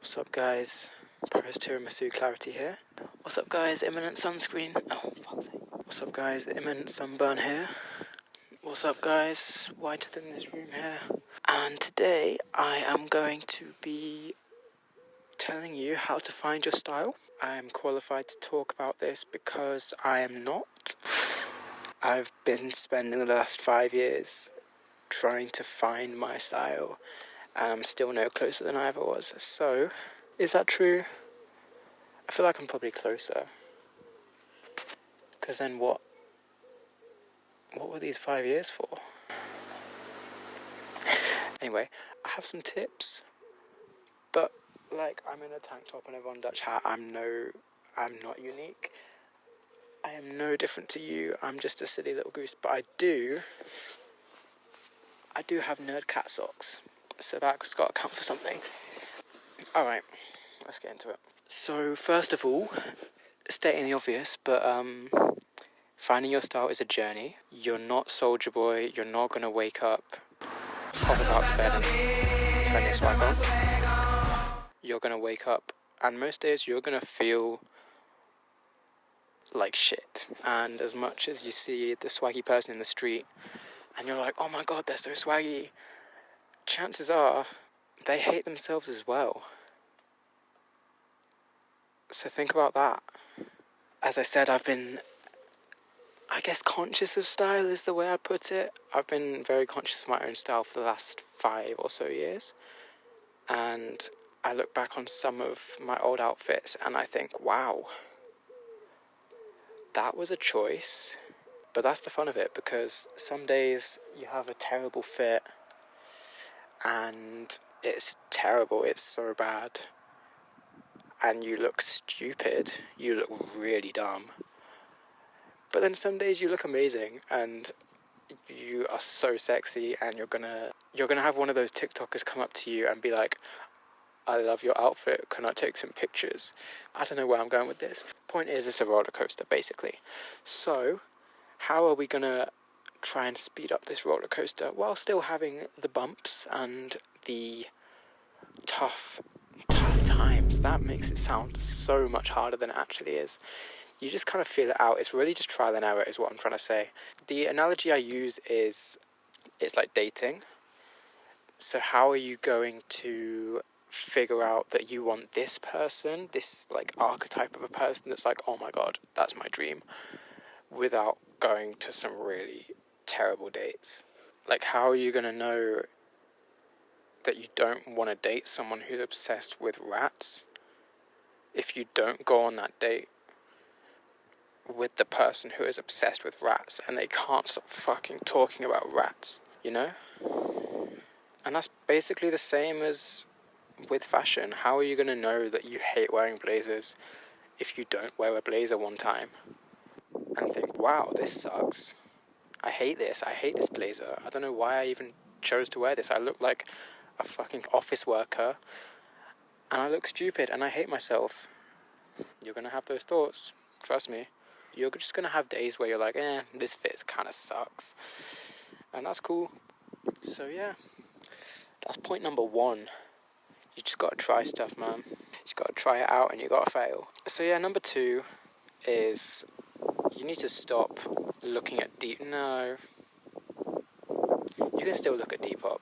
What's up guys, Post Tiramisu Clarity here. What's up guys, imminent sunscreen. Oh, fuck's sake. What's up guys, imminent sunburn here. What's up guys, whiter than this room here. And today I am going to be telling you how to find your style. I am qualified to talk about this because I am not. I've been spending the last 5 years trying to find my style, and I'm still no closer than I ever was. So, is that true? I feel like I'm probably closer. Because then what were these 5 years for? Anyway, I have some tips, but like, I'm in a tank top and a Von Dutch hat. I'm not unique. I am no different to you. I'm just a silly little goose, but I do have nerd cat socks, so that's got to count for something. Alright, let's get into it. So first of all, stating the obvious, but finding your style is a journey. You're not Soulja Boy. You're not going to wake up, hop about the bed and turn your swag on. You're going to wake up, and most days you're going to feel like shit. And as much as you see the swaggy person in the street and you're like, oh my god, they're so swaggy, chances are they hate themselves as well. So think about that. As I said, I've been, I guess, conscious of style is the way I'd put it. I've been very conscious of my own style for the last 5 or so years. And I look back on some of my old outfits and I think, wow, that was a choice. But that's the fun of it, because some days you have a terrible fit and it's terrible, it's so bad, and you look stupid, you look really dumb. But then some days you look amazing and you are so sexy, and you're gonna have one of those TikTokers come up to you and be like, I love your outfit, can I take some pictures? I don't know where I'm going with this. Point is, it's a roller coaster, basically. So, how are we gonna try and speed up this roller coaster while still having the bumps and the tough times? That makes it sound so much harder than it actually is. You just kind of feel it out. It's really just trial and error is what I'm trying to say. The analogy I use is, it's like dating. So how are you going to figure out that you want this person, this like archetype of a person that's like, oh my god, that's my dream, without going to some really terrible dates? Like, how are you going to know that you don't want to date someone who's obsessed with rats if you don't go on that date with the person who is obsessed with rats and they can't stop fucking talking about rats, you know? And that's basically the same as with fashion. How are you going to know that you hate wearing blazers if you don't wear a blazer one time and think, wow, this sucks, I hate this blazer, I don't know why I even chose to wear this, I look like a fucking office worker and I look stupid and I hate myself. You're going to have those thoughts, trust me. You're just going to have days where you're like, this fit kind of sucks, and that's cool. So yeah, that's point number 1. You just got to try stuff, man. You just got to try it out and you got to fail. So yeah, number 2 is you need to stop looking at No. You can still look at Depop.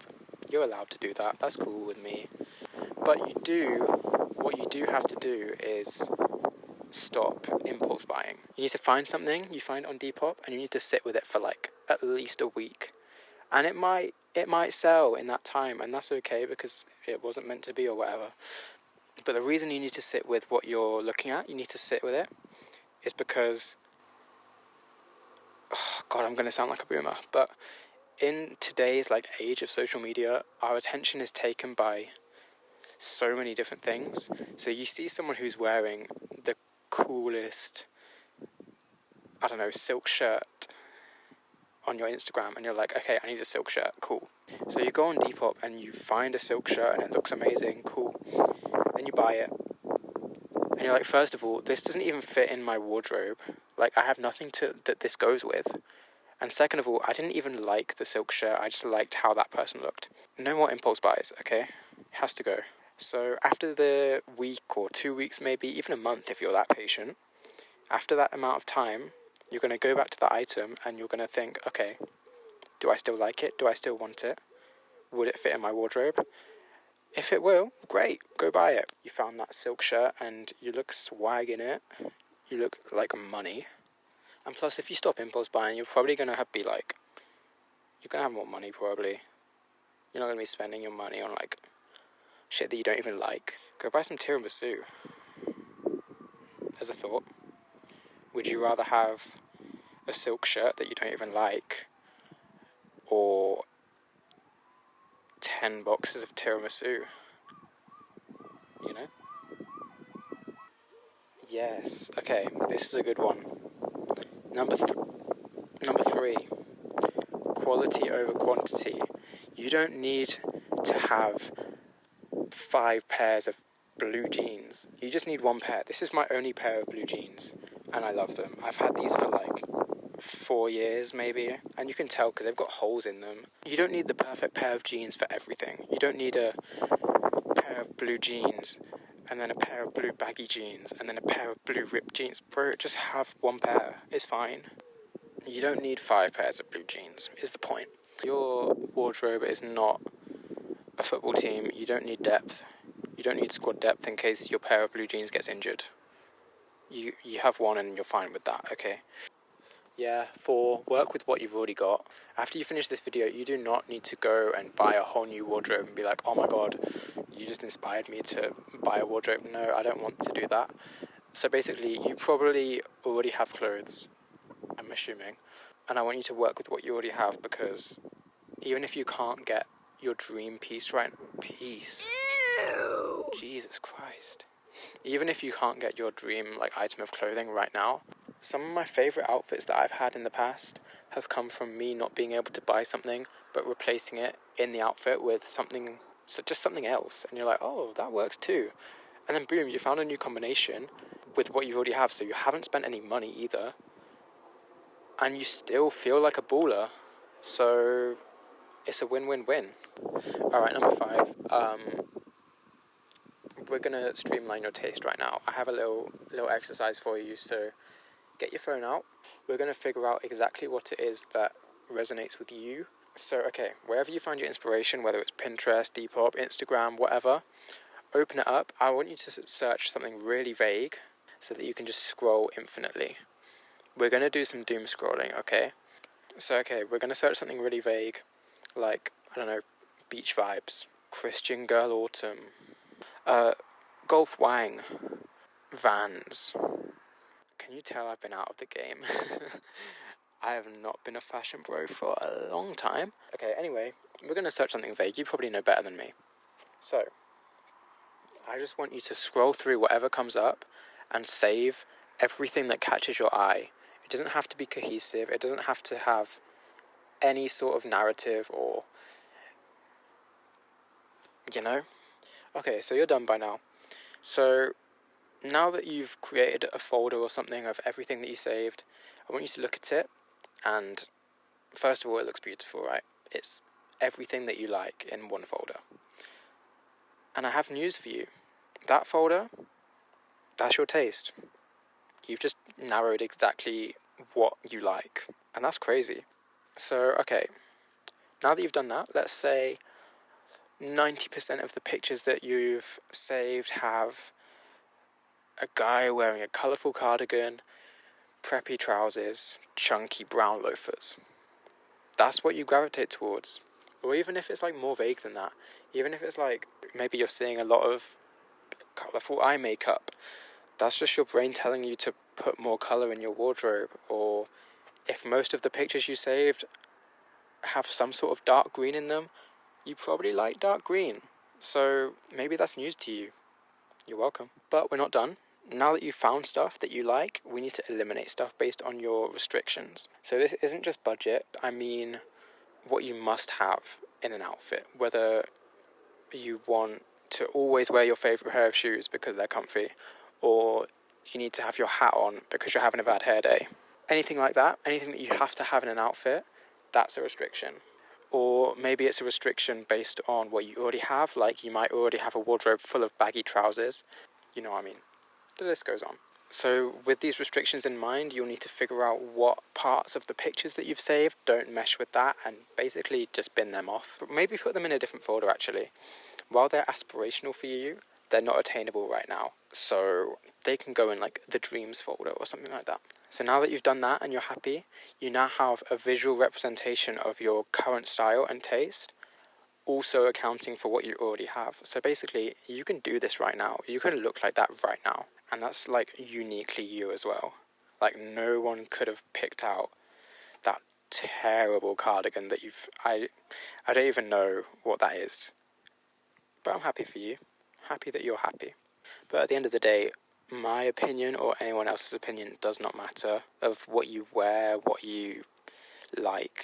You're allowed to do that. That's cool with me. But what you do have to do is stop impulse buying. You need to find something you find on Depop and you need to sit with it for like at least a week. And it might sell in that time, and that's okay because it wasn't meant to be or whatever. But the reason you need to sit with what you're looking at, you need to sit with it, is because, oh God, I'm going to sound like a boomer, but in today's like age of social media, our attention is taken by so many different things. So you see someone who's wearing the coolest, I don't know, silk shirt on your Instagram and you're like, okay, I need a silk shirt, cool. So you go on Depop and you find a silk shirt and it looks amazing, cool. Then you buy it and you're like, first of all, this doesn't even fit in my wardrobe. Like, I have nothing that this goes with. And second of all, I didn't even like the silk shirt, I just liked how that person looked. No more impulse buys, okay? It has to go. So after the week or 2 weeks, maybe even a month if you're that patient, after that amount of time, you're going to go back to the item and you're going to think, okay, do I still like it? Do I still want it? Would it fit in my wardrobe? If it will, great, go buy it. You found that silk shirt and you look swag in it. You look like money. And plus, if you stop impulse buying, you're probably going to you're going to have more money probably. You're not going to be spending your money on like shit that you don't even like. Go buy some tiramisu. As a thought. Would you rather have a silk shirt that you don't even like, or 10 boxes of tiramisu? You know? Yes. Okay, this is a good one. Number 3. Quality over quantity. You don't need to have 5 pairs of blue jeans. You just need 1 pair. This is my only pair of blue jeans, and I love them. I've had these for like 4 years maybe, and you can tell because they've got holes in them. You don't need the perfect pair of jeans for everything. You don't need a pair of blue jeans and then a pair of blue baggy jeans and then a pair of blue ripped jeans. Bro, just have 1 pair. It's fine. You don't need 5 pairs of blue jeans, is the point. Your wardrobe is not a football team. You don't need depth. You don't need squad depth in case your pair of blue jeans gets injured. You have 1 and you're fine with that, okay? Yeah, 4, work with what you've already got. After you finish this video, you do not need to go and buy a whole new wardrobe and be like, oh my god, you just inspired me to buy a wardrobe. No, I don't want to do that. So basically, you probably already have clothes, I'm assuming. And I want you to work with what you already have, because even if you can't get your dream piece right... Ew. Jesus Christ. Even if you can't get your dream item of clothing right now, some of my favourite outfits that I've had in the past have come from me not being able to buy something, but replacing it in the outfit with something else. And you're like, oh, that works too. And then boom, you found a new combination with what you already have, so you haven't spent any money either. And you still feel like a baller. So it's a win-win-win. Alright, number 5. We're going to streamline your taste right now. I have a little exercise for you, so get your phone out. We're going to figure out exactly what it is that resonates with you. So, okay, wherever you find your inspiration, whether it's Pinterest, Depop, Instagram, whatever, open it up. I want you to search something really vague so that you can just scroll infinitely. We're going to do some doom scrolling, okay? So, okay, we're going to search something really vague, like, I don't know, beach vibes, Christian Girl Autumn, Golf Wang, Vans. Can you tell I've been out of the game? I have not been a fashion bro for a long time. Okay, anyway, we're going to search something vague. You probably know better than me. So, I just want you to scroll through whatever comes up and save everything that catches your eye. It doesn't have to be cohesive. It doesn't have to have any sort of narrative or, you know? Okay, so you're done by now. So, now that you've created a folder or something of everything that you saved, I want you to look at it, and first of all, it looks beautiful, right? It's everything that you like in one folder. And I have news for you. That folder, that's your taste. You've just narrowed exactly what you like, and that's crazy. So, okay, now that you've done that, let's say 90% of the pictures that you've saved have a guy wearing a colourful cardigan, preppy trousers, chunky brown loafers. That's what you gravitate towards. Or even if it's more vague than that. Even if it's maybe you're seeing a lot of colourful eye makeup. That's just your brain telling you to put more colour in your wardrobe. Or if most of the pictures you saved have some sort of dark green in them, you probably like dark green. So maybe that's news to you. You're welcome. But we're not done. Now that you've found stuff that you like, we need to eliminate stuff based on your restrictions. So this isn't just budget, I mean what you must have in an outfit. Whether you want to always wear your favourite pair of shoes because they're comfy, or you need to have your hat on because you're having a bad hair day. Anything like that, anything that you have to have in an outfit, that's a restriction. Or maybe it's a restriction based on what you already have, like you might already have a wardrobe full of baggy trousers. You know what I mean? The list goes on. So with these restrictions in mind, you'll need to figure out what parts of the pictures that you've saved don't mesh with that, and basically just bin them off. But maybe put them in a different folder actually. While they're aspirational for you, they're not attainable right now. So they can go in like the dreams folder or something like that. So now that you've done that and you're happy, you now have a visual representation of your current style and taste, also accounting for what you already have. So basically, you can do this right now. You can look like that right now. And that's like uniquely you as well. Like no one could have picked out that terrible cardigan that I don't even know what that is. But I'm happy for you. Happy that you're happy. But at the end of the day, my opinion or anyone else's opinion does not matter of what you wear, what you like.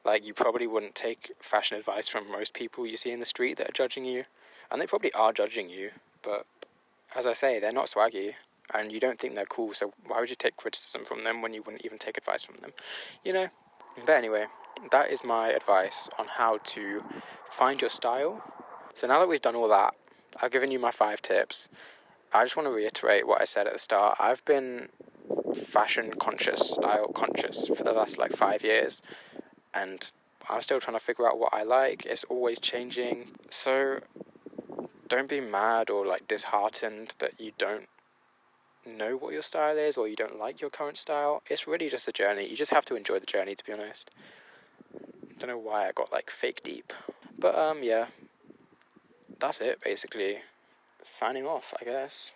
Like, you probably wouldn't take fashion advice from most people you see in the street that are judging you. And they probably are judging you, but as I say, they're not swaggy, and you don't think they're cool, so why would you take criticism from them when you wouldn't even take advice from them? You know? But anyway, that is my advice on how to find your style. So now that we've done all that, I've given you my 5 tips. I just want to reiterate what I said at the start. I've been fashion conscious, style conscious for the last 5 years, and I'm still trying to figure out what I like. It's always changing. So don't be mad or disheartened that you don't know what your style is or you don't like your current style. It's really just a journey. You just have to enjoy the journey, to be honest. I don't know why I got fake deep. But yeah, that's it basically. Signing off, I guess.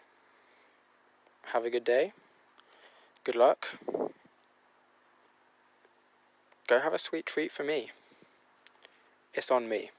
Have a good day. Good luck. Go have a sweet treat for me. It's on me.